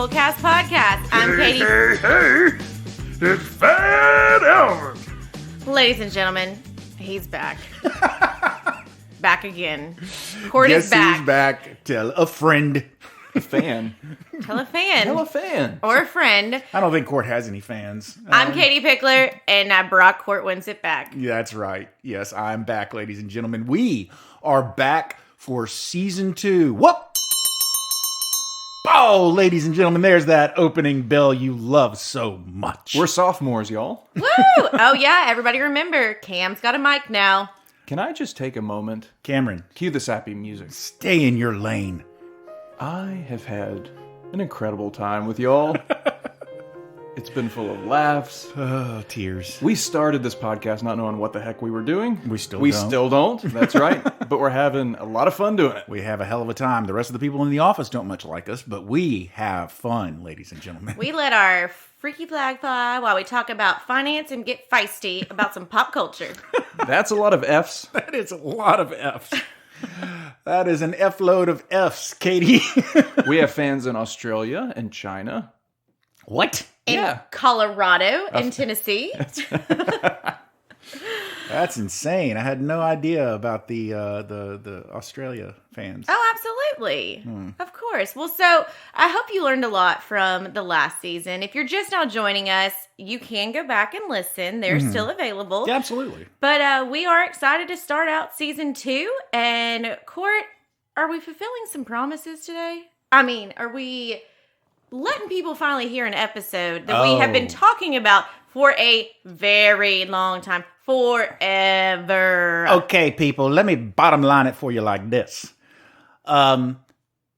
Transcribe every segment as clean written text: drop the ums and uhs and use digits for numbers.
Fullcast Podcast. I'm Katie. Hey, it's Fat Elvis. Ladies and gentlemen, he's back. Back again. Court Guess is back. who's back? Tell a friend. A fan. Tell a fan. Tell a fan. Or a friend. I don't think Court has any fans. I'm Katie Pickler, and I brought Court wins it back. Yeah, that's right. Yes, I'm back, ladies and gentlemen. We are back for season 2. Whoop! Oh, ladies and gentlemen, there's that opening bell you love so much. We're sophomores, y'all. Woo! Oh, yeah. Everybody remember, Cam's got a mic now. Can I just take a moment? Cameron, Cue the sappy music. stay in your lane. I have had an incredible time with y'all. It's been full of laughs. Oh, tears. We started this podcast not knowing what the heck we were doing. We still don't. That's right. But we're having a lot of fun doing it. We have a hell of a time. The rest of the people in the office don't much like us, but we have fun, ladies and gentlemen. We let our freaky flag fly while we talk about finance and get feisty about some pop culture. That's a lot of F's. That is a lot of F's. That is an F load of F's, Katie. We have fans in Australia and China. What? In Colorado and Tennessee. That's insane. I had no idea about the Australia fans. Oh, absolutely. Of course. Well, so I hope you learned a lot from the last season. If you're just now joining us, you can go back and listen. They're still available. Yeah, absolutely. But we are excited to start out season 2. And Court, are we fulfilling some promises today? I mean, are we letting people finally hear an episode that we have been talking about for a very long time? Forever. Okay, people, let me bottom line it for you like this.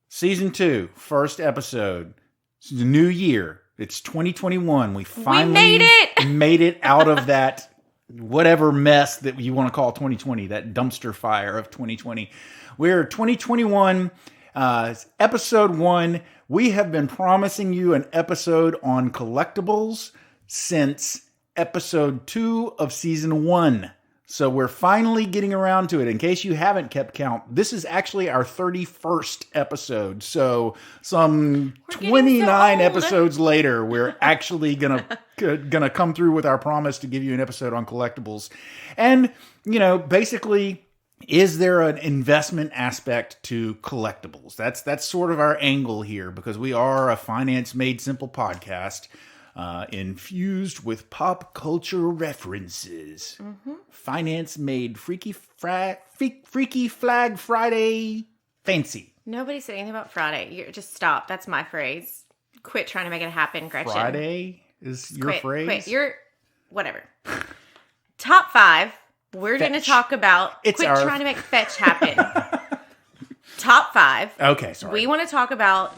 Season 2, first episode. It's the new year. It's 2021. We finally made it! made it out of that whatever mess that you want to call 2020, that dumpster fire of 2020. We're 2021, episode 1. We have been promising you an episode on collectibles since episode 2 of season 1. So we're finally getting around to it. In case you haven't kept count, this is actually our 31st episode. So some 29 episodes later, we're actually gonna come through with our promise to give you an episode on collectibles. And, you know, basically, is there an investment aspect to collectibles? That's sort of our angle here, because we are a finance made simple podcast. Infused with pop culture references. Finance made Freaky Flag Friday fancy. Nobody said anything about Friday. Just stop. That's my phrase. Quit trying to make it happen, Gretchen. Friday is your phrase? Quit. You're... Whatever. Top 5. We're going to talk about... Quit trying to make fetch happen. Top 5. Okay, sorry. We want to talk about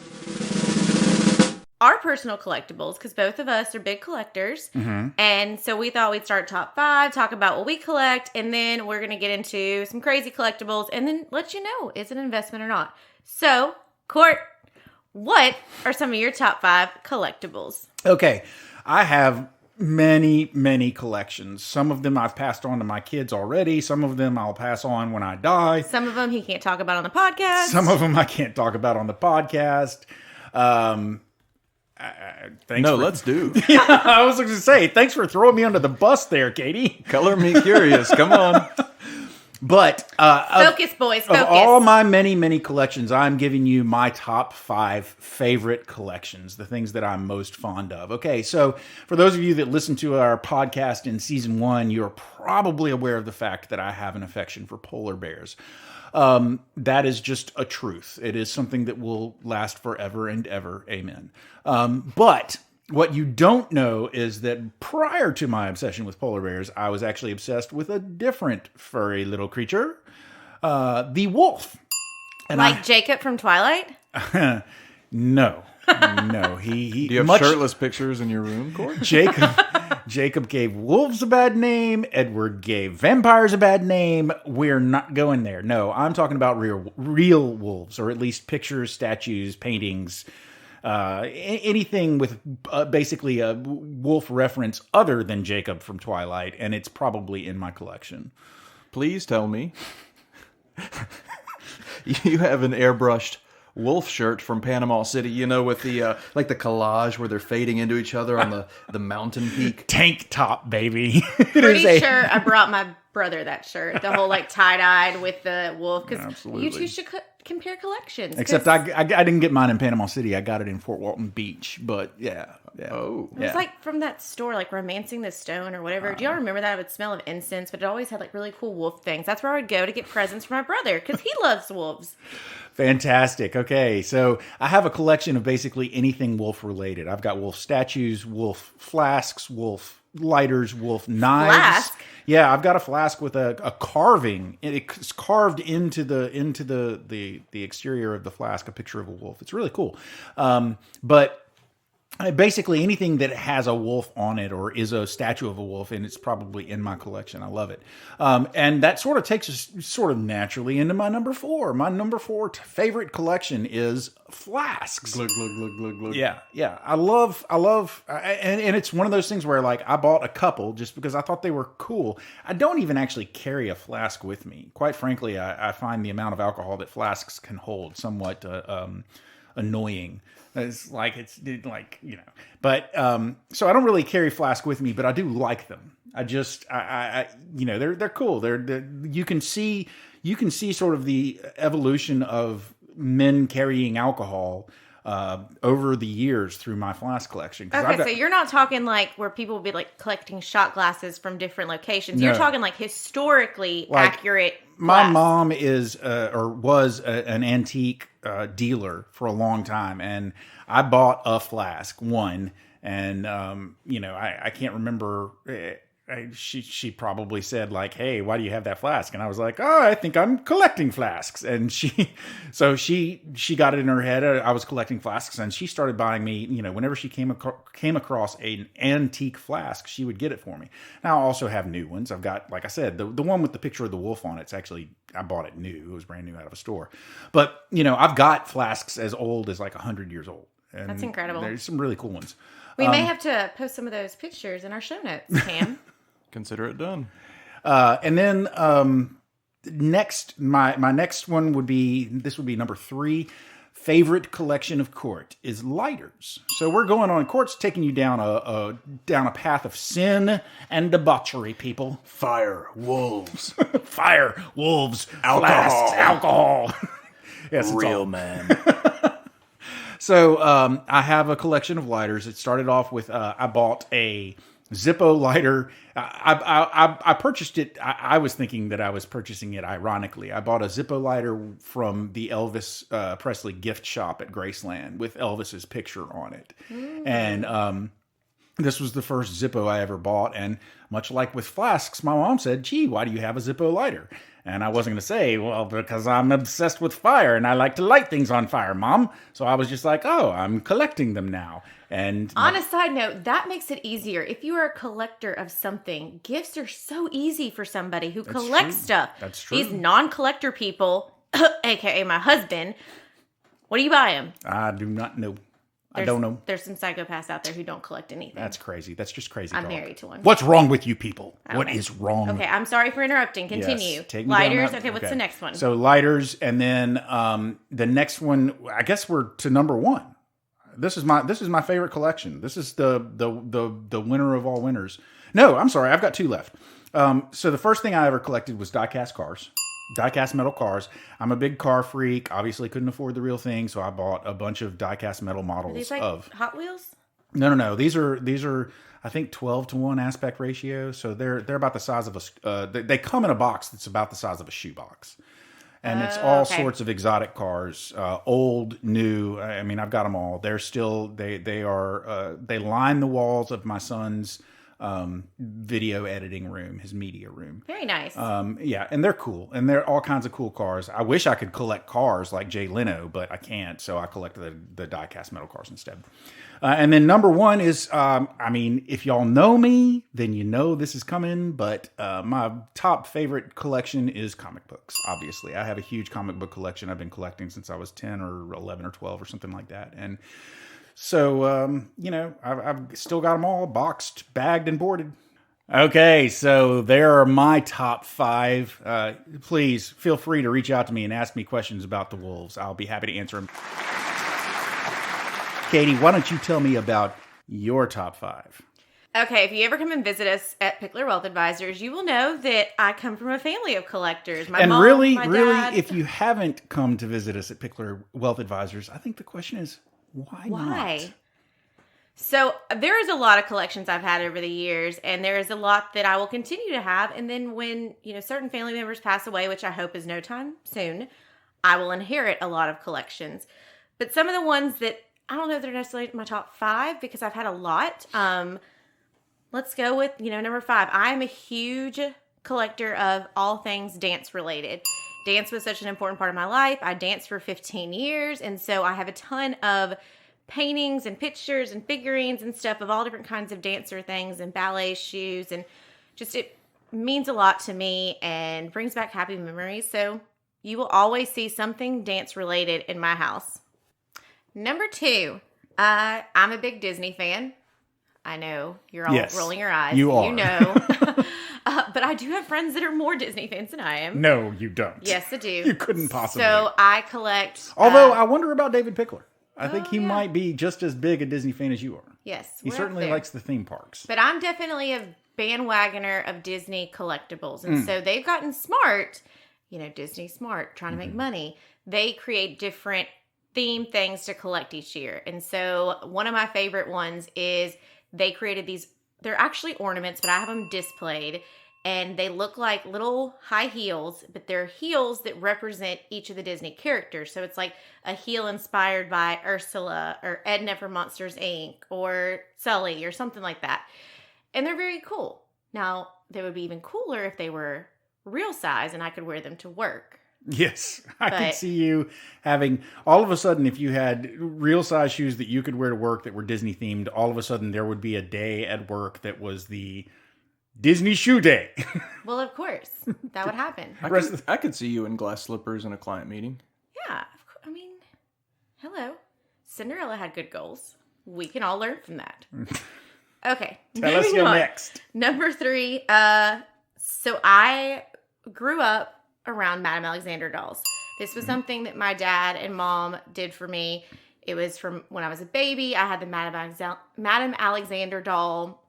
our personal collectibles, because both of us are big collectors. And so we thought we'd start top 5, talk about what we collect, and then we're going to get into some crazy collectibles, and then let you know, is it an investment or not? So, Court, what are some of your top 5 collectibles? Okay, I have many, many collections. Some of them I've passed on to my kids already. Some of them I'll pass on when I die. Some of them he can't talk about on the podcast. Some of them I can't talk about on the podcast. Let's do. Yeah, I was going to say, thanks for throwing me under the bus there, Katie. Color me curious. Come on. But focus, boys, focus. Of all my many, many collections, I'm giving you my top 5 favorite collections, the things that I'm most fond of. Okay, so for those of you that listen to our podcast in season 1, you're probably aware of the fact that I have an affection for polar bears. That is just a truth. It is something that will last forever and ever. Amen. But what you don't know is that prior to my obsession with polar bears, I was actually obsessed with a different furry little creature, the wolf. And like Jacob from Twilight? No. He Do you have shirtless pictures in your room, Court? Jacob gave wolves a bad name. Edward gave vampires a bad name. We're not going there. No, I'm talking about real wolves, or at least pictures, statues, paintings, anything with basically a wolf reference other than Jacob from Twilight, and it's probably in my collection. Please tell me you have an airbrushed wolf shirt from Panama City, you know, with the like the collage where they're fading into each other on the mountain peak. Tank top, baby. Pretty sure I brought my brother that shirt. The whole like tie-dyed with the wolf. Because Absolutely. you two should compare collections. Except I didn't get mine in Panama City. I got it in Fort Walton Beach. But yeah. Oh. It was like from that store, like Romancing the Stone or whatever. Do y'all remember that? It would smell of incense, but it always had like really cool wolf things. That's where I would go to get presents for my brother because he loves wolves. Fantastic. Okay, so I have a collection of basically anything wolf related. I've got wolf statues, wolf flasks, wolf lighters, wolf knives. Flask? Yeah, I've got a flask with a carving. It's carved into the exterior of the flask, a picture of a wolf. It's really cool. But basically anything that has a wolf on it or is a statue of a wolf, and it's probably in my collection. I love it. And that sort of takes us sort of naturally into my number 4. My number 4 favorite collection is flasks. Glug, glug, glug, glug, glug. Yeah. I love, and it's one of those things where like I bought a couple just because I thought they were cool. I don't even actually carry a flask with me. Quite frankly, I find the amount of alcohol that flasks can hold somewhat annoying. It's like but so I don't really carry flask with me, but I do like them. I they're cool. You can see sort of the evolution of men carrying alcohol over the years through my flask collection. Okay, so you're not talking like where people will be like collecting shot glasses from different locations. You're talking like historically accurate. My mom is or was an antique dealer for a long time, and I bought a flask, one, and I can't remember. She probably said like, "Hey, why do you have that flask?" And I was like, "Oh, I think I'm collecting flasks." And she got it in her head. I was collecting flasks, and she started buying me. Whenever she came across an antique flask, she would get it for me. Now I also have new ones. I've got, like I said, the one with the picture of the wolf on it. It's actually, I bought it new. It was brand new out of a store. But I've got flasks as old as like 100 years old. And that's incredible. There's some really cool ones. We may have to post some of those pictures in our show notes, Cam. Consider it done. And then next, my next one would be number 3. Favorite collection of Court is lighters. So we're going on. Court's taking you down a path of sin and debauchery, people. Fire, wolves. Fire, wolves, alcohol. Flasks, alcohol. Yes, real man. So I have a collection of lighters. It started off with I bought a Zippo lighter. I purchased it. I was thinking that I was purchasing it ironically. I bought a Zippo lighter from the Elvis Presley gift shop at Graceland with Elvis's picture on it. And this was the first Zippo I ever bought. And much like with flasks, my mom said, "Gee, why do you have a Zippo lighter?" And I wasn't going to say, "Well, because I'm obsessed with fire and I like to light things on fire, Mom." So I was just like, "Oh, I'm collecting them now." And on a side note, that makes it easier. If you are a collector of something, gifts are so easy for somebody who collects stuff. That's true. These non-collector people, aka my husband, what do you buy him? I do not know. I don't know. There's some psychopaths out there who don't collect anything. That's crazy. That's just crazy. I'm married to one. What's wrong with you people? What is wrong? Okay, I'm sorry for interrupting. Continue. Yes, take me lighters. down Okay, what's the next one? So lighters, and then the next one. I guess we're to number 1. This is my favorite collection. This is the winner of all winners. No, I'm sorry. I've got 2 left. So the first thing I ever collected was die-cast cars. Die-cast metal cars. I'm a big car freak. Obviously couldn't afford the real thing, so I bought a bunch of die-cast metal models. Are these like of Hot Wheels? No. These are I think 12-to-1 aspect ratio. So they're about the size of a. They come in a box that's about the size of a shoebox, and it's all sorts of exotic cars, old, new. I mean, I've got them all. They're still they line the walls of my son's video editing room, his media room. Very nice. Yeah, and they're cool, and they're all kinds of cool cars. I wish I could collect cars like Jay Leno, but I can't, so I collect the die-cast metal cars instead. And then number 1 is, I mean, if y'all know me, then you know this is coming, but my top favorite collection is comic books, obviously. I have a huge comic book collection. I've been collecting since I was 10 or 11 or 12 or something like that, and so, I've still got them all boxed, bagged, and boarded. Okay, so there are my top 5. Please feel free to reach out to me and ask me questions about the wolves. I'll be happy to answer them. Katie, why don't you tell me about your top 5? Okay, if you ever come and visit us at Pickler Wealth Advisors, you will know that I come from a family of collectors. My mom, really, my dad. if you haven't come to visit us at Pickler Wealth Advisors, I think the question is, why not? So there is a lot of collections I've had over the years, and there is a lot that I will continue to have. And then when, certain family members pass away, which I hope is no time soon, I will inherit a lot of collections. But some of the ones that I don't know if they're necessarily my top 5 because I've had a lot. Let's go with, number 5. I am a huge collector of all things dance related. Dance was such an important part of my life. I danced for 15 years, and so I have a ton of paintings and pictures and figurines and stuff of all different kinds of dancer things and ballet shoes, and just it means a lot to me and brings back happy memories. So you will always see something dance related in my house. Number 2, I'm a big Disney fan. I know you're all rolling your eyes. You are. You know. But I do have friends that are more Disney fans than I am. No, you don't. Yes, I do. You couldn't possibly. So I collect. Although I wonder about David Pickler. I think he might be just as big a Disney fan as you are. Yes. He certainly likes the theme parks. But I'm definitely a bandwagoner of Disney collectibles. And so they've gotten smart, Disney smart, trying to make money. They create different theme things to collect each year. And so one of my favorite ones is they created these, they're actually ornaments, but I have them displayed. And they look like little high heels, but they're heels that represent each of the Disney characters. So it's like a heel inspired by Ursula or Edna from Monsters, Inc. or Sully or something like that. And they're very cool. Now, they would be even cooler if they were real size and I could wear them to work. Yes, I could see you having, all of a sudden, if you had real size shoes that you could wear to work that were Disney themed, all of a sudden there would be a day at work that was the Disney Shoe Day. Well, of course. That would happen. I could see you in glass slippers in a client meeting. Yeah. I mean, hello. Cinderella had good goals. We can all learn from that. Okay. Tell us your next. Number 3. So I grew up around Madame Alexander dolls. This was something that my dad and mom did for me. It was from when I was a baby. I had the Madame Alexander doll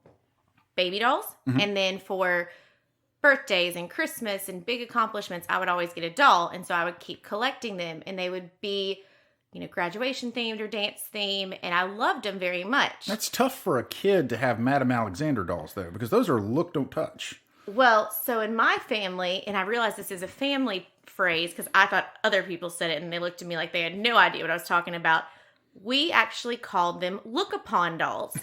baby dolls. And then for birthdays and Christmas and big accomplishments, I would always get a doll. And so I would keep collecting them. And they would be, graduation themed or dance themed. And I loved them very much. That's tough for a kid to have Madame Alexander dolls, though, because those are look, don't touch. Well, so in my family, and I realize this is a family phrase because I thought other people said it and they looked at me like they had no idea what I was talking about. We actually called them look-upon dolls.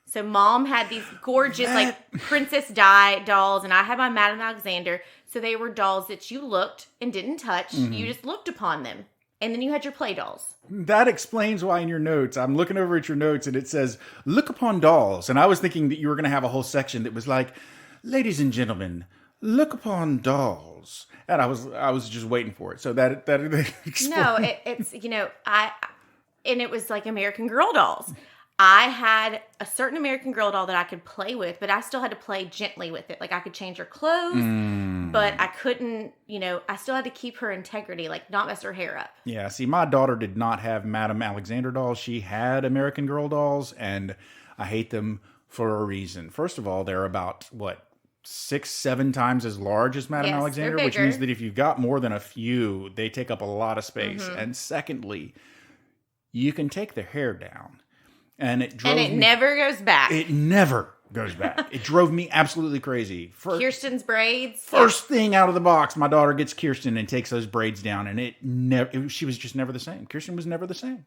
So mom had these gorgeous, like, Princess Di dolls, and I had my Madame Alexander. So they were dolls that you looked and didn't touch. You just looked upon them. And then you had your play dolls. That explains why in your notes, I'm looking over at your notes, and it says, look upon dolls. And I was thinking that you were going to have a whole section that was like, ladies and gentlemen, look upon dolls. And I was just waiting for it. So that explains. No, it's, and it was like American Girl dolls. I had a certain American Girl doll that I could play with, but I still had to play gently with it. Like I could change her clothes, but I couldn't, I still had to keep her integrity, like not mess her hair up. Yeah, see, my daughter did not have Madame Alexander dolls. She had American Girl dolls, and I hate them for a reason. First of all, they're about, 6-7 times as large as Madame Alexander, which means that if you've got more than a few, they take up a lot of space. And secondly, you can take the hair down. And it never goes back. It never goes back. It drove me absolutely crazy. Kirsten's braids. First thing out of the box, my daughter gets Kirsten and takes those braids down, and she was just never the same. Kirsten was never the same.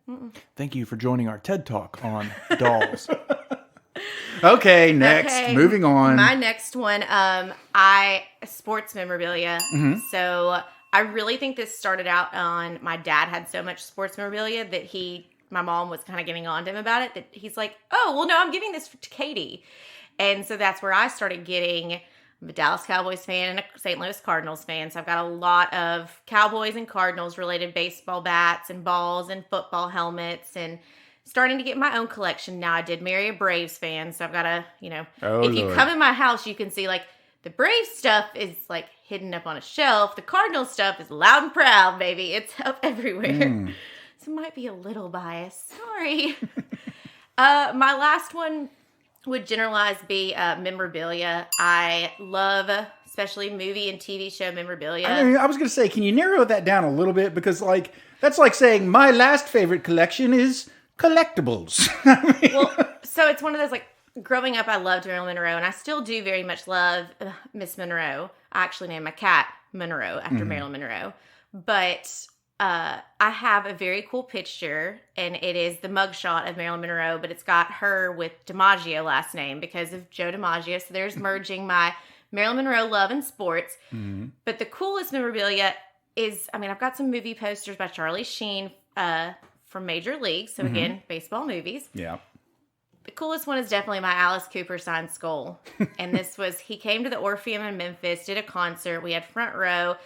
Thank you for joining our TED Talk on dolls. Okay, next. Moving on. My next one, sports memorabilia. So I really think this started out on my dad had so much sports memorabilia that my mom was kind of getting on to him about it, that he's like, oh, well, no, I'm giving this to Katie. And so that's where I started getting. I'm a Dallas Cowboys fan and a St. Louis Cardinals fan. So I've got a lot of Cowboys and Cardinals related baseball bats and balls and football helmets. And starting to get my own collection now. I did marry a Braves fan, so I've got to, Oh, if you Lord. come in my house, you can see like the Braves stuff is like hidden up on a shelf. The Cardinals stuff is loud and proud, baby. It's up everywhere. So it might be a little biased. Sorry. My last one would generalize be memorabilia. I love especially movie and TV show memorabilia. I was going to say, can you narrow that down a little bit? Because like that's like saying my last favorite collection is collectibles. Well, so it's one of those like growing up, I loved Marilyn Monroe, and I still do very much love Miss Monroe. I actually named my cat Monroe after Marilyn Monroe. But I have a very cool picture, and it is the mugshot of Marilyn Monroe, but it's got her with DiMaggio last name because of Joe DiMaggio. So there's merging my Marilyn Monroe love and sports. But the coolest memorabilia is, I've got some movie posters by Charlie Sheen from Major League. So again, baseball movies. Yeah. The coolest one is definitely my Alice Cooper signed skull. And he came to the Orpheum in Memphis, did a concert. We had front row.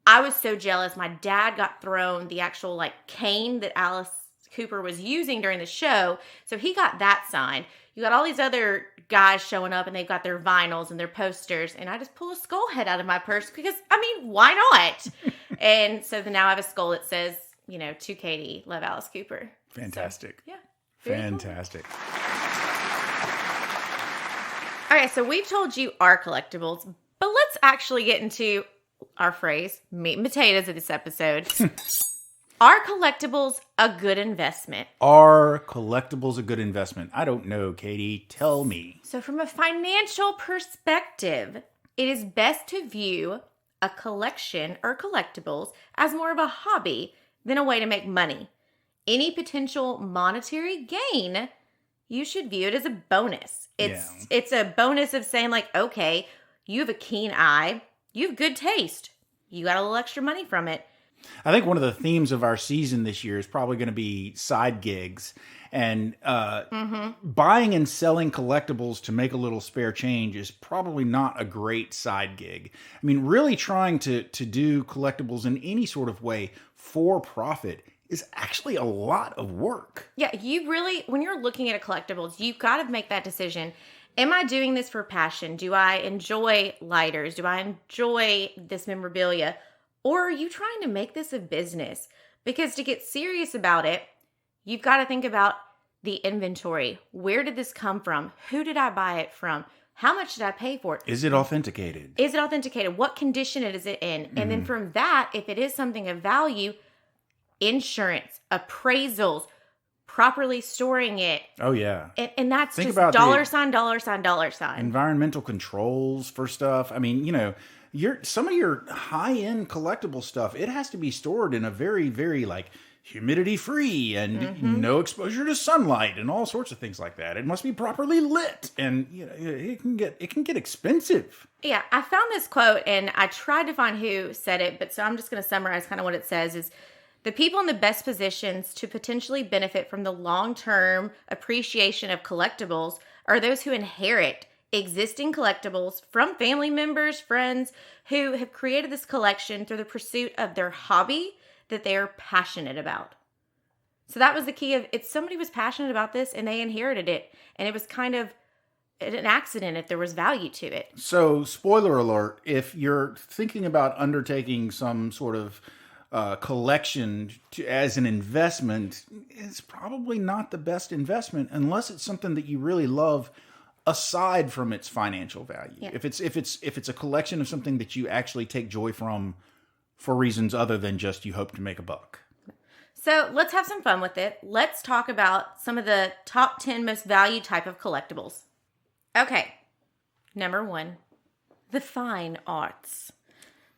I was so jealous. My dad got thrown the actual like cane that Alice Cooper was using during the show. So he got that signed. You got all these other guys showing up and they've got their vinyls and their posters. And I just pull a skull head out of my purse because, why not? And so now I have a skull that says, to Katie, love Alice Cooper. Fantastic. So, yeah. Fantastic. All right, so we've told you our collectibles, but let's actually get into our phrase, meat and potatoes of this episode. Are collectibles a good investment? Are collectibles a good investment? I don't know, Katie. Tell me. So from a financial perspective, it is best to view a collection or collectibles as more of a hobby than a way to make money. Any potential monetary gain, you should view it as a bonus. It's a bonus of saying like, okay, you have a keen eye, you have good taste, you got a little extra money from it. I think one of the themes of our season this year is probably going to be side gigs. And buying and selling collectibles to make a little spare change is probably not a great side gig. Really trying to do collectibles in any sort of way for profit is actually a lot of work. Yeah, when you're looking at a collectibles, you've got to make that decision. Am I doing this for passion? Do I enjoy lighters? Do I enjoy this memorabilia? Or are you trying to make this a business? Because to get serious about it, you've got to think about the inventory. Where did this come from? Who did I buy it from? How much did I pay for it? Is it authenticated? What condition is it in? And then from that, if it is something of value, insurance, appraisals, properly storing it. Oh, yeah. And that's Think just about dollar sign, dollar sign, dollar sign. Environmental controls for stuff. Some of your high-end collectible stuff, it has to be stored in a very, very humidity-free and no exposure to sunlight and all sorts of things like that. It must be properly lit, and it can get expensive. Yeah, I found this quote and I tried to find who said it, but so I'm just going to summarize kind of what it says is, the people in the best positions to potentially benefit from the long-term appreciation of collectibles are those who inherit existing collectibles from family members, friends who have created this collection through the pursuit of their hobby that they are passionate about. So that was the key of it. Somebody was passionate about this and they inherited it. And it was kind of an accident if there was value to it. So, spoiler alert, if you're thinking about undertaking some sort of collection as an investment, it's probably not the best investment unless it's something that you really love aside from its financial value. Yeah. If it's a collection of something that you actually take joy from for reasons other than just you hope to make a buck. So let's have some fun with it. Let's talk about some of the top 10 most valued type of collectibles. Okay, number 1, the fine arts.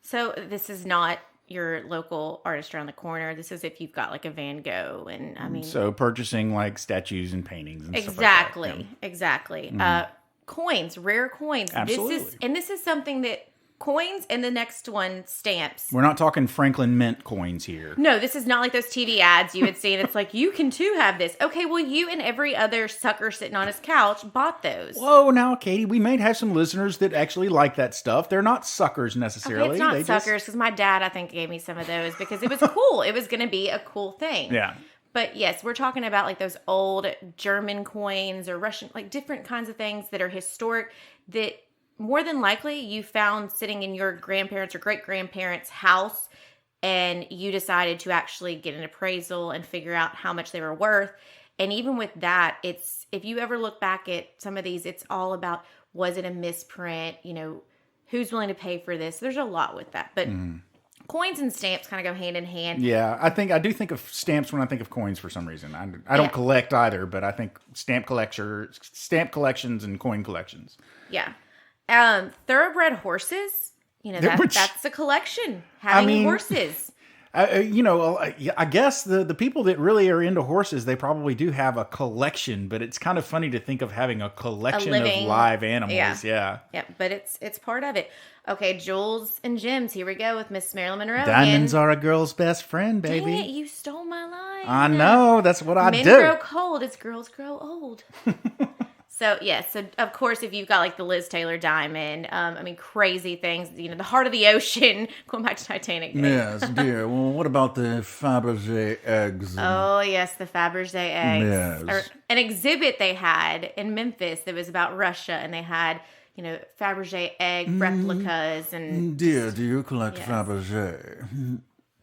So this is not your local artist around the corner. This is if you've got a Van Gogh and so purchasing statues and paintings and exactly, stuff like that. Exactly. Coins, rare coins. Absolutely. This is something that coins and the next one stamps. We're not talking Franklin Mint coins here. No, this is not like those TV ads you would see and it's like, you can too have this. Okay, well, you and every other sucker sitting on his couch bought those. Whoa, now, Katie, we may have some listeners that actually like that stuff. They're not suckers necessarily. Okay, it's not suckers because my dad, I think, gave me some of those because it was cool. It was going to be a cool thing. Yeah. But yes, we're talking about like those old German coins or Russian, like different kinds of things that are historic that more than likely you found sitting in your grandparents' or great-grandparents' house, and you decided to actually get an appraisal and figure out how much they were worth. And even with that, it's, if you ever look back at some of these, it's all about, was it a misprint? You know, who's willing to pay for this? There's a lot with that. But coins and stamps kind of go hand in hand. Yeah, I do think of stamps when I think of coins for some reason. I don't collect either, but I think stamp collections and coin collections. Yeah. Thoroughbred horses, you know, that's a collection. Having horses. You know, I guess the people that really are into horses, they probably do have a collection, but it's kind of funny to think of having a collection of live animals. Yeah. Yeah, but it's part of it. Okay, jewels and gems. Here we go with Miss Marilyn Monroe. Diamonds are a girl's best friend, baby. Dang it, you stole my line. I know. That's what I do. Men grow cold as girls grow old. So, yes. So, of course, if you've got like the Liz Taylor diamond, I mean, crazy things, you know, the heart of the ocean, going back to Titanic. Yes, dear. Well, what about the Fabergé eggs? Oh, yes, the Fabergé eggs. Yes. Or an exhibit they had in Memphis that was about Russia, and they had, you know, Fabergé egg replicas. And dear, do you collect Fabergé?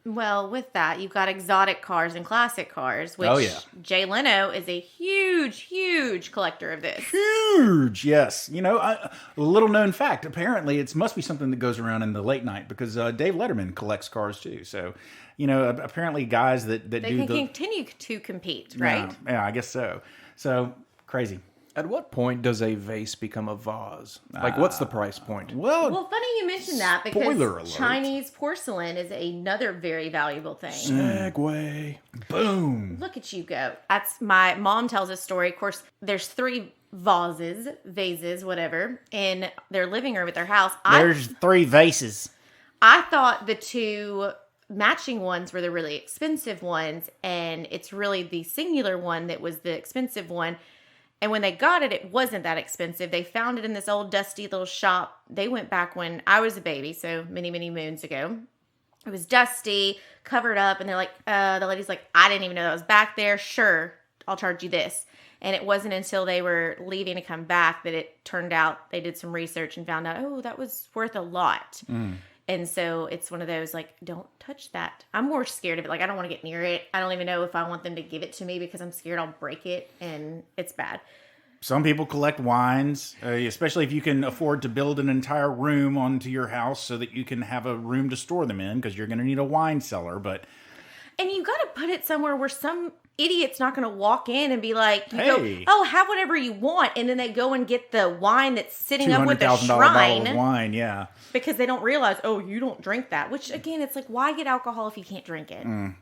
Well, with that, you've got exotic cars and classic cars, which Jay Leno is a huge, huge collector of this. Huge, yes. You know, a little known fact, apparently it must be something that goes around in the late night because Dave Letterman collects cars too. So, you know, apparently guys that they can continue to compete, right? Yeah, I guess so. So, crazy. At what point does a vase become a vase? Like, what's the price point? Well, funny you mentioned that because alert. Chinese porcelain is another very valuable thing. Segway. Boom. Look at you go. That's my mom tells a story. Of course, there's 3 vases, whatever, in their living room at their house. There's 3 vases. I thought the 2 matching ones were the really expensive ones, and it's really the singular one that was the expensive one. And when they got it, it wasn't that expensive. They found it in this old dusty little shop. They went back when I was a baby, so many, many moons ago. It was dusty, covered up, and they're like, the lady's like, I didn't even know that was back there. Sure, I'll charge you this. And it wasn't until they were leaving to come back that it turned out they did some research and found out, oh, that was worth a lot. And so it's one of those, like, don't touch that. I'm more scared of it. Like, I don't want to get near it. I don't even know if I want them to give it to me because I'm scared I'll break it, and it's bad. Some people collect wines, especially if you can afford to build an entire room onto your house so that you can have a room to store them in because you're going to need a wine cellar. And you got to put it somewhere where some idiot's not going to walk in and be like, hey, go, oh, have whatever you want. And then they go and get the wine that's sitting up with the $200,000 shrine. bottle of wine, yeah. Because they don't realize, oh, you don't drink that. Which, again, it's like, why get alcohol if you can't drink it? And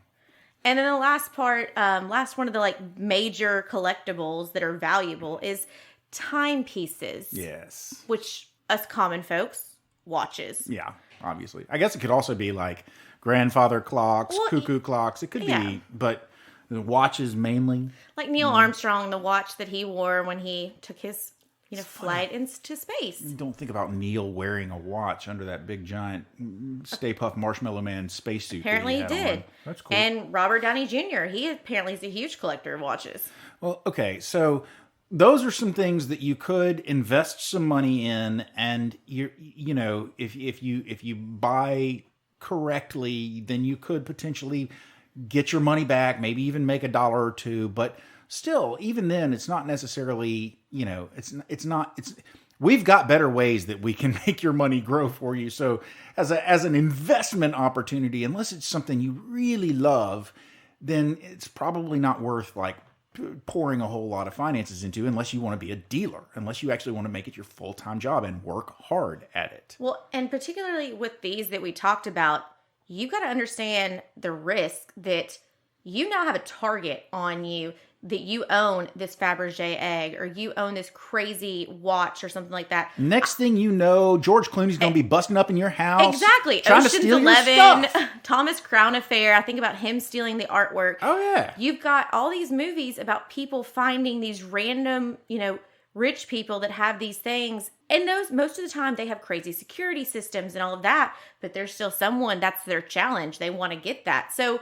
then the last part, last one of the like major collectibles that are valuable is timepieces. Yes. Which us common folks, watches. Yeah, obviously. I guess it could also be like grandfather clocks, cuckoo clocks. It could be, but the watches mainly. Like Neil Armstrong, the watch that he wore when he took his flight into space. You don't think about Neil wearing a watch under that big giant Stay Puft Marshmallow Man spacesuit. Apparently he did. On. That's cool. And Robert Downey Jr., he apparently is a huge collector of watches. Well, okay, so those are some things that you could invest some money in, and you know, if you buy correctly, then you could potentially get your money back, maybe even make $1 or $2, but still, even then, it's not necessarily, you know, we've got better ways that we can make your money grow for you. So as an investment opportunity, unless it's something you really love, then it's probably not worth like pouring a whole lot of finances into unless you want to be a dealer, unless you actually want to make it your full-time job and work hard at it. Well, and particularly with these that we talked about, you've got to understand the risk that you now have a target on you that you own this Fabergé egg or you own this crazy watch or something like that. Next thing you know, George Clooney's going to be busting up in your house. Exactly. Trying Ocean's to steal 11, your stuff. Thomas Crown Affair. I think about him stealing the artwork. Oh, yeah. You've got all these movies about people finding these random, you know, rich people that have these things. And those, most of the time, they have crazy security systems and all of that. But there's still someone, that's their challenge. They want to get that. So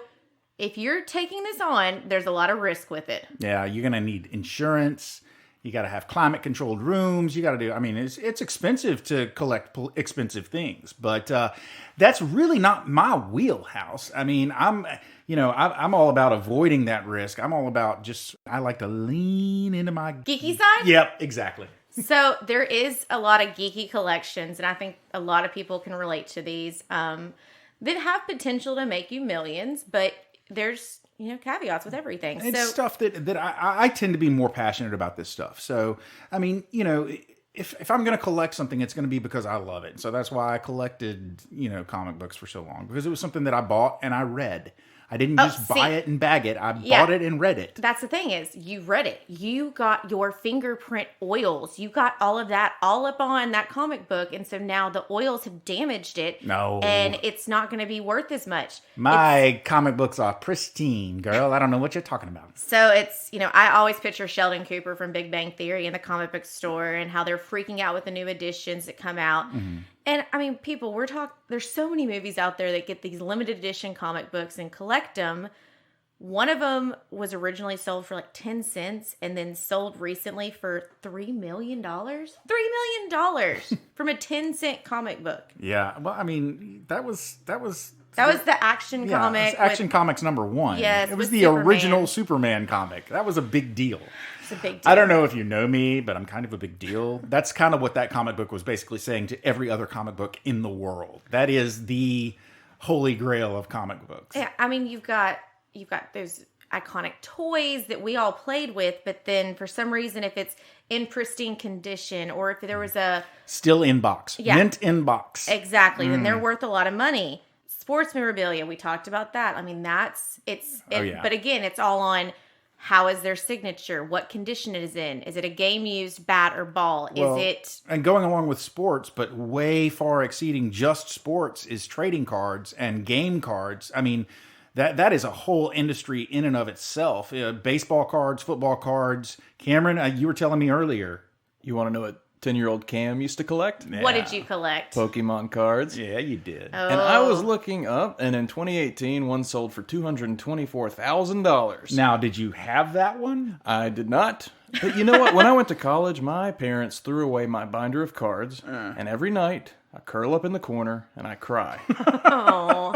if you're taking this on, there's a lot of risk with it. Yeah, you're going to need insurance. You got to have climate controlled rooms. You got to do, I mean, it's expensive to collect expensive things, but that's really not my wheelhouse. I mean, I'm all about avoiding that risk. I'm all about I like to lean into my geeky side? Yep, exactly. So there is a lot of geeky collections, and I think a lot of people can relate to these that have potential to make you millions, but there's caveats with everything. It's stuff that I tend to be more passionate about this stuff. So, I mean, if I'm going to collect something, it's going to be because I love it. So that's why I collected, comic books for so long, because it was something that I bought and I read. I didn't just buy it and bag it. I bought it and read it. That's the thing is, you read it. You got your fingerprint oils. You got all of that all up on that comic book. And so now the oils have damaged it. No. And it's not going to be worth as much. My comic books are pristine, girl. I don't know what you're talking about. So it's, I always picture Sheldon Cooper from Big Bang Theory in the comic book store and how they're freaking out with the new editions that come out. Mm-hmm. And I mean, people, there's so many movies out there that get these limited edition comic books and collect them. One of them was originally sold for like 10 cents and then sold recently for $3 million. $3 million from a 10-cent comic book. Yeah. Well, I mean, that was the Action comic. It was Action Comics #1. Yes, it was the original Superman comic. That was a big deal. It's a big deal. I don't know if you know me, but I'm kind of a big deal. That's kind of what that comic book was basically saying to every other comic book in the world. That is the holy grail of comic books. Yeah, I mean, you've got those iconic toys that we all played with, but then for some reason, if it's in pristine condition or if there was a... Still in box. Yeah. Mint in box. Exactly. Then they're worth a lot of money. Sports memorabilia, we talked about that. I mean, but again, it's all on how is their signature, what condition it is in. Is it a game-used bat or ball? And going along with sports, but way far exceeding just sports, is trading cards and game cards. I mean, that is a whole industry in and of itself. Baseball cards, football cards. Cameron, you were telling me earlier. You want to know what 10-year-old Cam used to collect? Yeah. What did you collect? Pokemon cards. Yeah, you did. Oh. And I was looking up, and in 2018, one sold for $224,000. Now, did you have that one? I did not. But you know what? When I went to college, my parents threw away my binder of cards, and every night, I curl up in the corner, and I cry. Oh.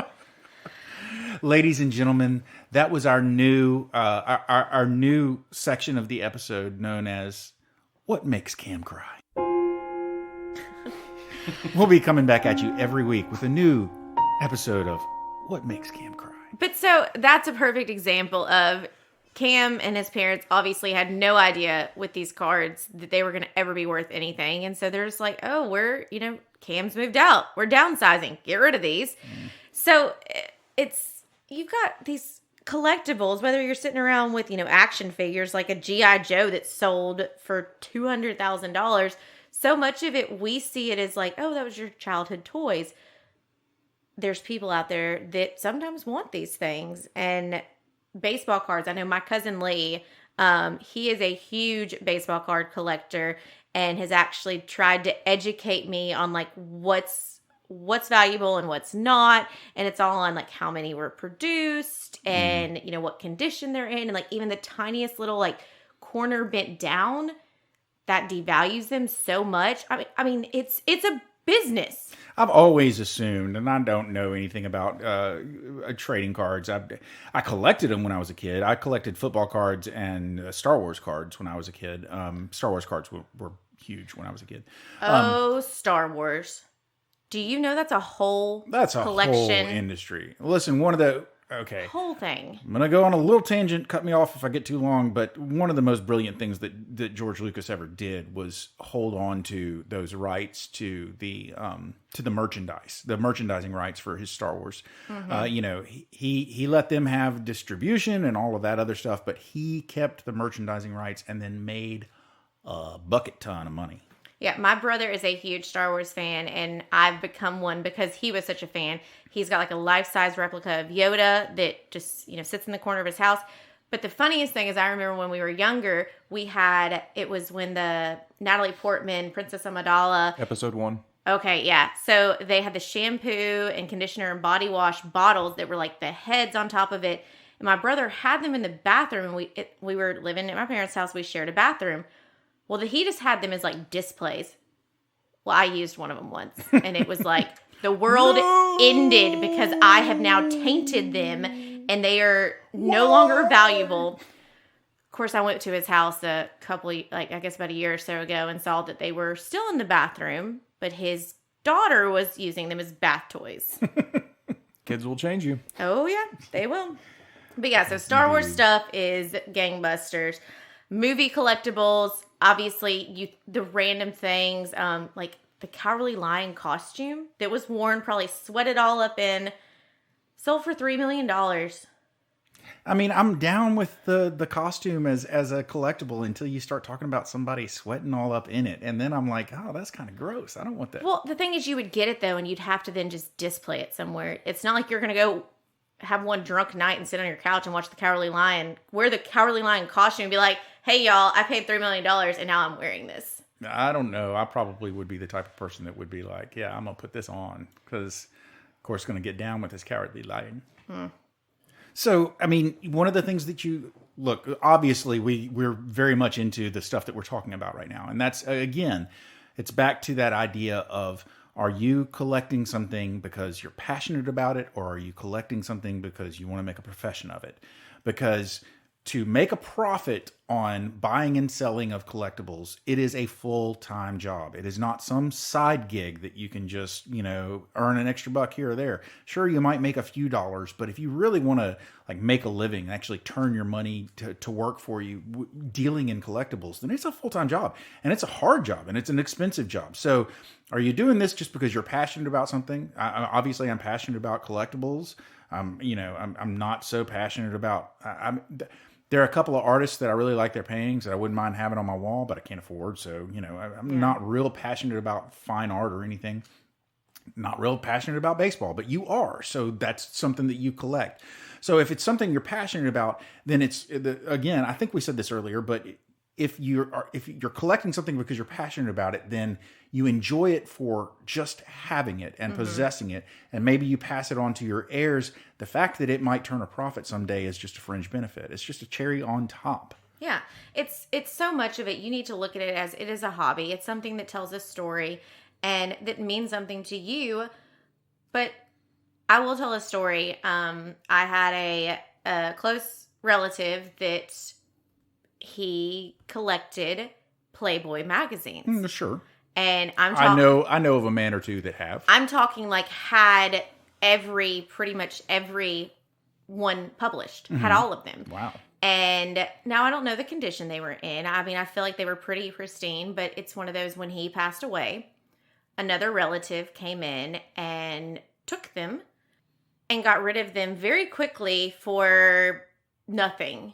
Ladies and gentlemen, that was our new our new section of the episode known as What Makes Cam Cry? We'll be coming back at you every week with a new episode of What Makes Cam Cry. But so that's a perfect example of Cam and his parents obviously had no idea with these cards that they were going to ever be worth anything. And so they're just like, oh, Cam's moved out. We're downsizing. Get rid of these. So you've got these collectibles, whether you're sitting around with, action figures like a G.I. Joe that sold for $200,000. So much of it, we see it as like, oh, that was your childhood toys. There's people out there that sometimes want these things. And baseball cards, I know my cousin Lee, he is a huge baseball card collector and has actually tried to educate me on like what's valuable and what's not. And it's all on like how many were produced and, what condition they're in. And like even the tiniest little like corner bent down, that devalues them so much. I mean, it's a business. I've always assumed, and I don't know anything about trading cards. I collected them when I was a kid. I collected football cards and Star Wars cards when I was a kid. Star Wars cards were huge when I was a kid. Star Wars. Do you know that's a whole collection? Whole industry. Listen, whole thing. I'm going to go on a little tangent. Cut me off if I get too long. But one of the most brilliant things that George Lucas ever did was hold on to those rights to the merchandising rights for his Star Wars. Mm-hmm. He let them have distribution and all of that other stuff, but he kept the merchandising rights and then made a bucket ton of money. Yeah, my brother is a huge Star Wars fan, and I've become one because he was such a fan. He's got like a life-size replica of Yoda that just, sits in the corner of his house. But the funniest thing is I remember when we were younger, it was when the Natalie Portman, Princess Amidala. Episode 1. Okay, yeah. So they had the shampoo and conditioner and body wash bottles that were like the heads on top of it. And my brother had them in the bathroom. And we were living at my parents' house. We shared a bathroom. Well, he just had them as like displays. Well, I used one of them once, and it was like the world ended because I have now tainted them, and they are no longer valuable. Of course, I went to his house a couple, I guess about a year or so ago, and saw that they were still in the bathroom, but his daughter was using them as bath toys. Kids will change you. Oh yeah, they will. But yeah, so Star Wars stuff is gangbusters. Movie collectibles, obviously, the random things, like the Cowardly Lion costume that was worn, probably sweated all up in, sold for $3 million. I mean, I'm down with the costume as a collectible until you start talking about somebody sweating all up in it. And then I'm like, oh, that's kind of gross. I don't want that. Well, the thing is, you would get it, though, and you'd have to then just display it somewhere. It's not like you're going to go have one drunk night and sit on your couch and watch the Cowardly Lion, wear the Cowardly Lion costume and be like, hey, y'all, I paid $3 million and now I'm wearing this. I don't know. I probably would be the type of person that would be like, yeah, I'm going to put this on because, of course, going to get down with this Cowardly Lion. So, I mean, one of the things that look, obviously, we're very much into the stuff that we're talking about right now. And that's, again, it's back to that idea of, are you collecting something because you're passionate about it, or are you collecting something because you want to make a profession of it? Because to make a profit on buying and selling of collectibles, it is a full-time job. It is not some side gig that you can just, earn an extra buck here or there. Sure, you might make a few dollars, but if you really want to like make a living, actually turn your money to work for you dealing in collectibles, then it's a full-time job, and it's a hard job, and it's an expensive job. So are you doing this just because you're passionate about something? Obviously, I'm passionate about collectibles. I'm not so passionate about... There are a couple of artists that I really like their paintings that I wouldn't mind having on my wall, but I can't afford. So, I'm not real passionate about fine art or anything. Not real passionate about baseball, but you are. So that's something that you collect. So if it's something you're passionate about, then again, I think we said this earlier, but if you're collecting something because you're passionate about it, then you enjoy it for just having it and possessing it, and maybe you pass it on to your heirs. The fact that it might turn a profit someday is just a fringe benefit. It's just a cherry on top. Yeah, it's so much of it. You need to look at it as it is a hobby. It's something that tells a story and that means something to you. But I will tell a story. I had a close relative that he collected Playboy magazines. Sure. And I'm talking, I know of a man or two that have. I'm talking like had pretty much every one published, had all of them. Wow. And now I don't know the condition they were in. I mean, I feel like they were pretty pristine, but it's one of those when he passed away, another relative came in and took them and got rid of them very quickly for nothing.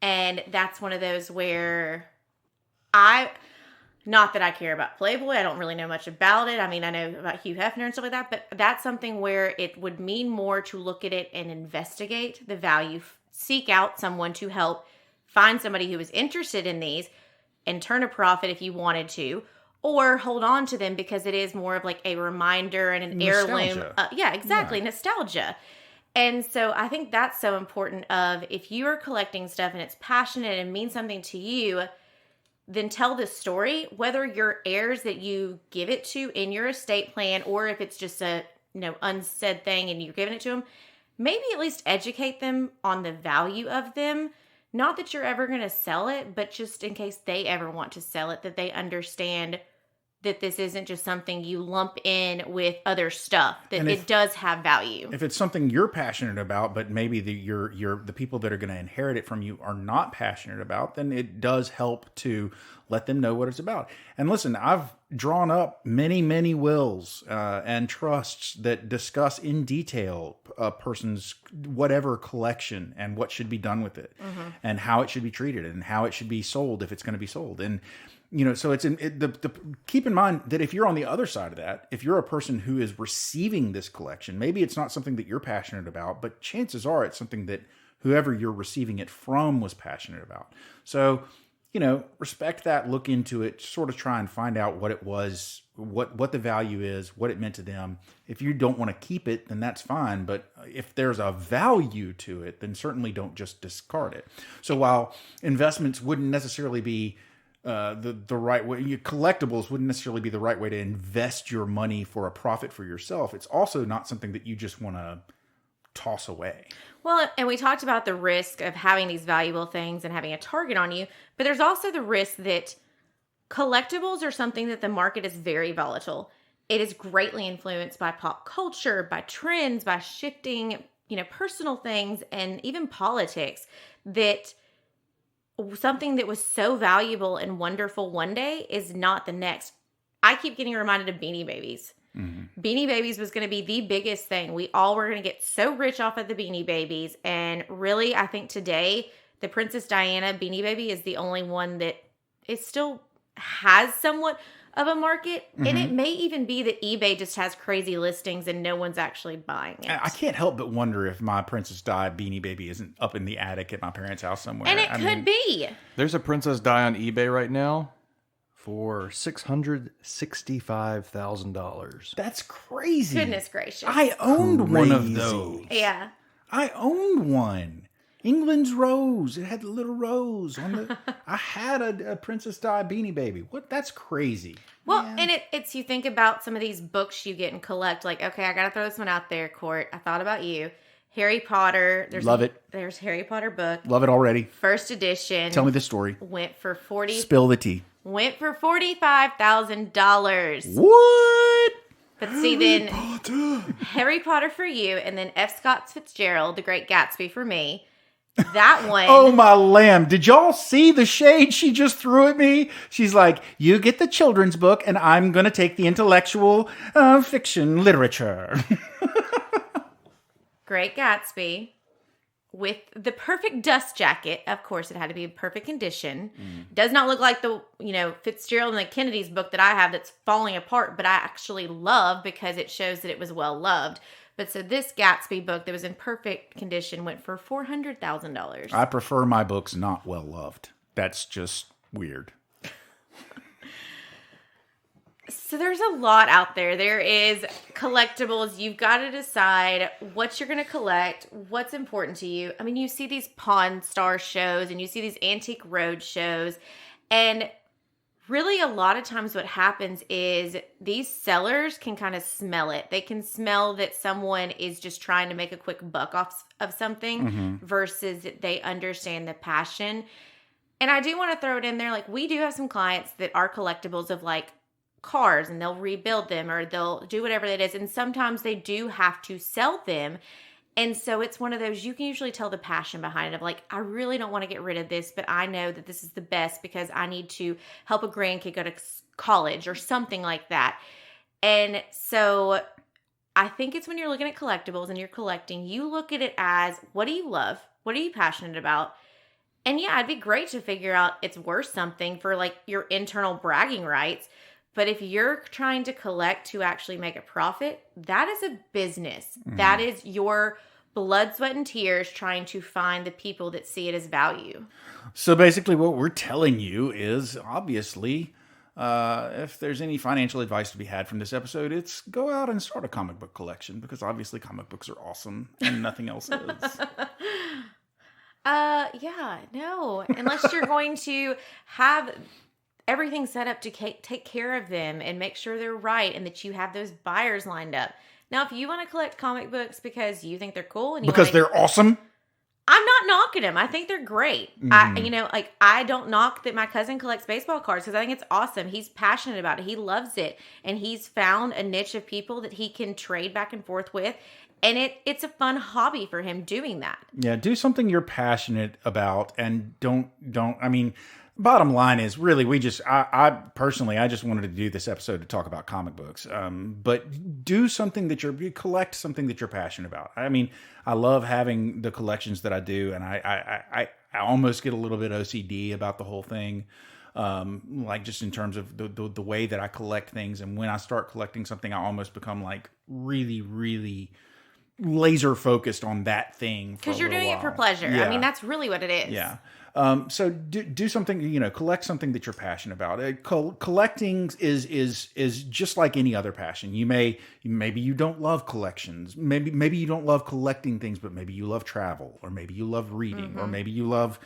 And that's one of those where not that I care about Playboy. I don't really know much about it. I mean, I know about Hugh Hefner and stuff like that, but that's something where it would mean more to look at it and investigate the value, seek out someone to help find somebody who is interested in these and turn a profit if you wanted to, or hold on to them because it is more of like a reminder and an heirloom. Yeah, exactly. Yeah. Nostalgia. And so I think that's so important of if you are collecting stuff and it's passionate and means something to you, then tell the story, whether your heirs that you give it to in your estate plan, or if it's just a unsaid thing and you're giving it to them, maybe at least educate them on the value of them. Not that you're ever going to sell it, but just in case they ever want to sell it, that they understand that this isn't just something you lump in with other stuff, that it does have value. If it's something you're passionate about, but maybe the people that are going to inherit it from you are not passionate about, then it does help to let them know what it's about. And listen, I've drawn up many, many wills and trusts that discuss in detail a person's whatever collection and what should be done with it, and how it should be treated and how it should be sold if it's going to be sold. And so keep in mind that if you're on the other side of that, if you're a person who is receiving this collection, maybe it's not something that you're passionate about, but chances are it's something that whoever you're receiving it from was passionate about. So, respect that, look into it, sort of try and find out what it was what the value is, what it meant to them. If you don't want to keep it, then that's fine. But if there's a value to it, then certainly don't just discard it. So while investments wouldn't necessarily be the right way, collectibles wouldn't necessarily be the right way to invest your money for a profit for yourself, it's also not something that you just want to toss away. Well, and we talked about the risk of having these valuable things and having a target on you, but there's also the risk that collectibles are something that the market is very volatile. It is greatly influenced by pop culture, by trends, by shifting, personal things, and even politics. That something that was so valuable and wonderful one day is not the next. I keep getting reminded of Beanie Babies. Mm-hmm. Beanie Babies was going to be the biggest thing. We all were going to get so rich off of the Beanie Babies. And really, I think today, the Princess Diana Beanie Baby is the only one that is still has somewhat of a market. Mm-hmm. And it may even be that eBay just has crazy listings and no one's actually buying it. I can't help but wonder if my Princess Di Beanie Baby isn't up in the attic at my parents' house somewhere. And it could be. There's a Princess Di on eBay right now for $665,000. That's crazy. Goodness gracious. I owned one of those. Yeah. I owned one. England's Rose. It had the little rose on the. I had a Princess Di Beanie Baby. What? That's crazy. Well, and it's you think about some of these books you get and collect. Like, okay, I gotta throw this one out there, Court. I thought about you. Harry Potter. Love it. There's Harry Potter book. Love it already. First edition. Tell me the story. Went for $40,000. Spill the tea. Went for $45,000. What? But see, then Harry Potter for you, and then F. Scott Fitzgerald, The Great Gatsby for me. That one. Oh, my lamb. Did y'all see the shade she just threw at me? She's like, you get the children's book, and I'm going to take the intellectual fiction literature. Great Gatsby with the perfect dust jacket. Of course, it had to be in perfect condition. Does not look like the, Fitzgerald and the Kennedy's book that I have that's falling apart, but I actually love because it shows that it was well loved. But so this Gatsby book that was in perfect condition went for $400,000. I prefer my books not well loved. That's just weird. So there's a lot out there. There is collectibles. You've got to decide what you're going to collect, what's important to you. I mean, you see these Pawn Star shows and you see these Antique Road shows. And really a lot of times what happens is these sellers can kind of smell it. They can smell that someone is just trying to make a quick buck off of something versus they understand the passion. And I do want to throw it in there. Like, we do have some clients that are collectibles of like cars, and they'll rebuild them or they'll do whatever it is. And sometimes they do have to sell them. And so it's one of those, you can usually tell the passion behind it of like, I really don't want to get rid of this, but I know that this is the best because I need to help a grandkid go to college or something like that. And so I think it's when you're looking at collectibles and you're collecting, you look at it as, what do you love? What are you passionate about? And yeah, it'd be great to figure out it's worth something for like your internal bragging rights. But if you're trying to collect to actually make a profit, that is a business. That is your blood, sweat, and tears trying to find the people that see it as value. So basically what we're telling you is, obviously, if there's any financial advice to be had from this episode, it's go out and start a comic book collection, because obviously comic books are awesome and nothing else is. Yeah, no. Unless you're going to have everything set up to take care of them and make sure they're right and that you have those buyers lined up. Now, if you want to collect comic books because you think they're cool and they're awesome, I'm not knocking them. I think they're great. I don't knock that my cousin collects baseball cards because I think it's awesome. He's passionate about it. He loves it, and he's found a niche of people that he can trade back and forth with. And it's a fun hobby for him doing that. Yeah, do something you're passionate about, and don't. I mean, bottom line is really I personally just wanted to do this episode to talk about comic books. But do something collect something that you're passionate about. I mean, I love having the collections that I do, and I almost get a little bit OCD about the whole thing. Like just in terms of the way that I collect things, and when I start collecting something, I almost become like really, really laser focused on that thing. Because you're doing it for pleasure. Yeah. I mean, that's really what it is. Yeah. So do something, collect something that you're passionate about. Collecting is just like any other passion. Maybe you don't love collections. Maybe you don't love collecting things, but maybe you love travel, or maybe you love reading, or maybe you love,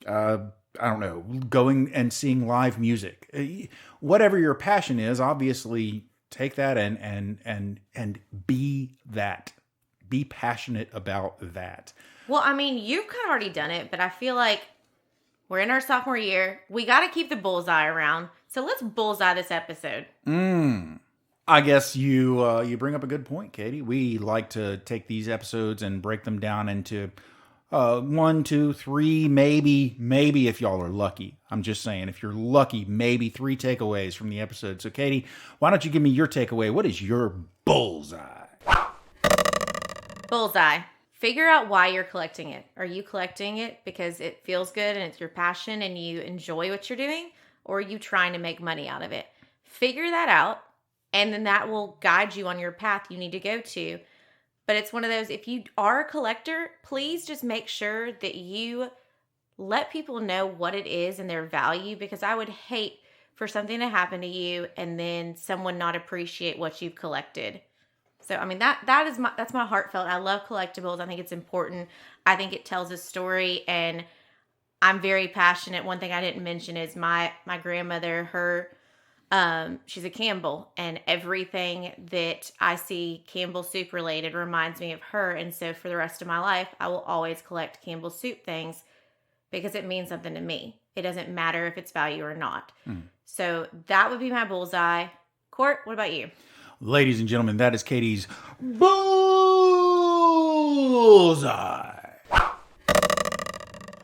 I don't know, going and seeing live music. Whatever your passion is, obviously take that and be that. Be passionate about that. Well, I mean, you've kind of already done it, but I feel like we're in our sophomore year. We got to keep the bullseye around. So let's bullseye this episode. I guess you bring up a good point, Katie. We like to take these episodes and break them down into 1, 2, 3, maybe if y'all are lucky. I'm just saying, if you're lucky, maybe 3 takeaways from the episode. So, Katie, why don't you give me your takeaway? What is your bullseye? Bullseye. Figure out why you're collecting it. Are you collecting it because it feels good and it's your passion and you enjoy what you're doing? Or are you trying to make money out of it? Figure that out, and then that will guide you on your path you need to go to. But it's one of those, if you are a collector, please just make sure that you let people know what it is and their value, because I would hate for something to happen to you and then someone not appreciate what you've collected. So, I mean, that's my heartfelt. I love collectibles. I think it's important. I think it tells a story, and I'm very passionate. One thing I didn't mention is my grandmother, she's a Campbell, and everything that I see Campbell soup related reminds me of her. And so for the rest of my life, I will always collect Campbell soup things because it means something to me. It doesn't matter if it's value or not. So that would be my bullseye. Court, what about you? Ladies and gentlemen, that is Katie's bullseye.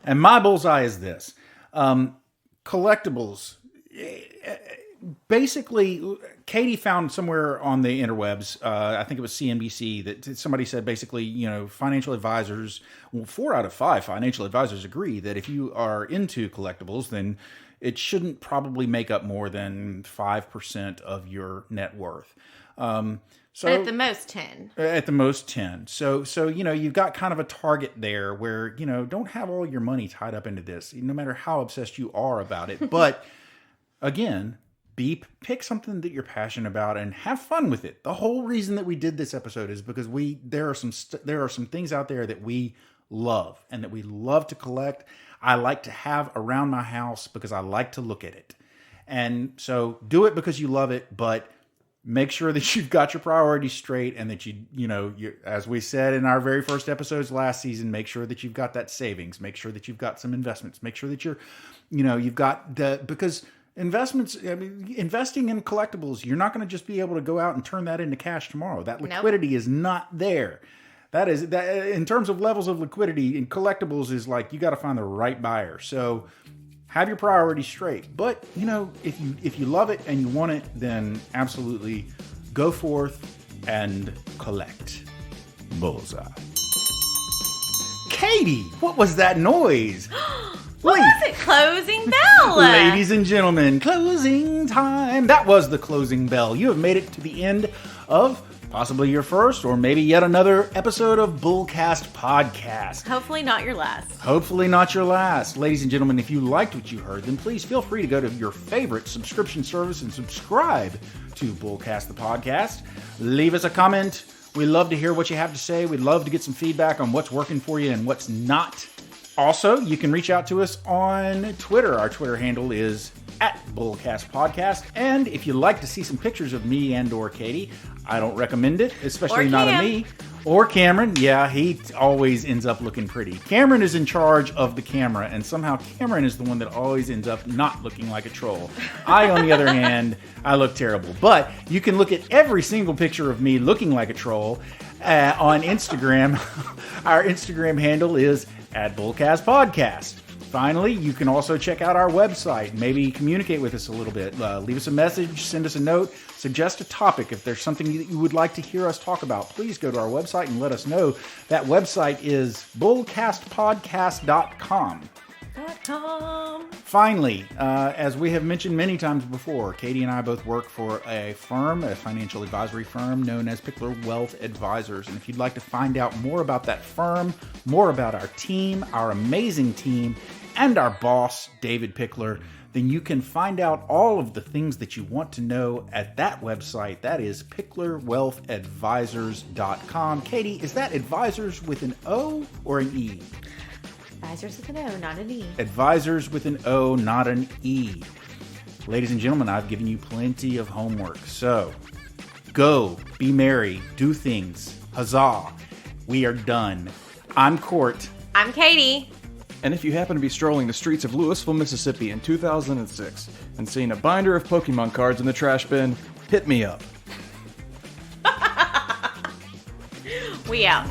And my bullseye is this. Collectibles. Basically, Katie found somewhere on the interwebs, I think it was CNBC, that somebody said basically, financial advisors, 4 out of 5 financial advisors agree that if you are into collectibles, then it shouldn't probably make up more than 5% of your net worth. So but at the most 10. At the most 10. So you've got kind of a target there where, don't have all your money tied up into this, no matter how obsessed you are about it. But again, pick something that you're passionate about and have fun with it. The whole reason that we did this episode is because there are some things out there that we love and that we love to collect. I like to have around my house because I like to look at it. And so do it because you love it, but make sure that you've got your priorities straight, and that you as we said in our very first episodes last season, make sure that you've got that savings, make sure that you've got some investments, make sure that you've got because investments, investing in collectibles, you're not going to just be able to go out and turn that into cash tomorrow. That liquidity is not there. That in terms of levels of liquidity in collectibles is like, you got to find the right buyer. So have your priorities straight. But, if you love it and you want it, then absolutely go forth and collect. Bullseye. Katie, what was that noise? What was it? Closing bell. Ladies and gentlemen, closing time. That was the closing bell. You have made it to the end of possibly your first or maybe yet another episode of Bullcast Podcast. Hopefully not your last. Hopefully not your last. Ladies and gentlemen, if you liked what you heard, then please feel free to go to your favorite subscription service and subscribe to Bullcast the Podcast. Leave us a comment. We love to hear what you have to say. We'd love to get some feedback on what's working for you and what's not. Also, you can reach out to us on Twitter. Our Twitter handle is @BullcastPodcast. And if you'd like to see some pictures of me and or Katie, I don't recommend it, especially not of me. Or Cameron. Yeah, he always ends up looking pretty. Cameron is in charge of the camera, and somehow Cameron is the one that always ends up not looking like a troll. I, on the other hand, I look terrible. But you can look at every single picture of me looking like a troll on Instagram. Our Instagram handle is @BullcastPodcast. Finally, you can also check out our website. Maybe communicate with us a little bit. Leave us a message, send us a note, suggest a topic. If there's something that you would like to hear us talk about, please go to our website and let us know. That website is bullcastpodcast.com. Finally, as we have mentioned many times before, Katie and I both work for a firm, a financial advisory firm known as Pickler Wealth Advisors. And if you'd like to find out more about that firm, more about our team, our amazing team, and our boss, David Pickler, then you can find out all of the things that you want to know at that website. That is picklerwealthadvisors.com. Katie, is that advisors with an O or an E? Advisors with an O, not an E. Advisors with an O, not an E. Ladies and gentlemen, I've given you plenty of homework. So, go, be merry, do things. Huzzah. We are done. I'm Court. I'm Katie. And if you happen to be strolling the streets of Louisville, Mississippi in 2006 and seeing a binder of Pokemon cards in the trash bin, hit me up. We out.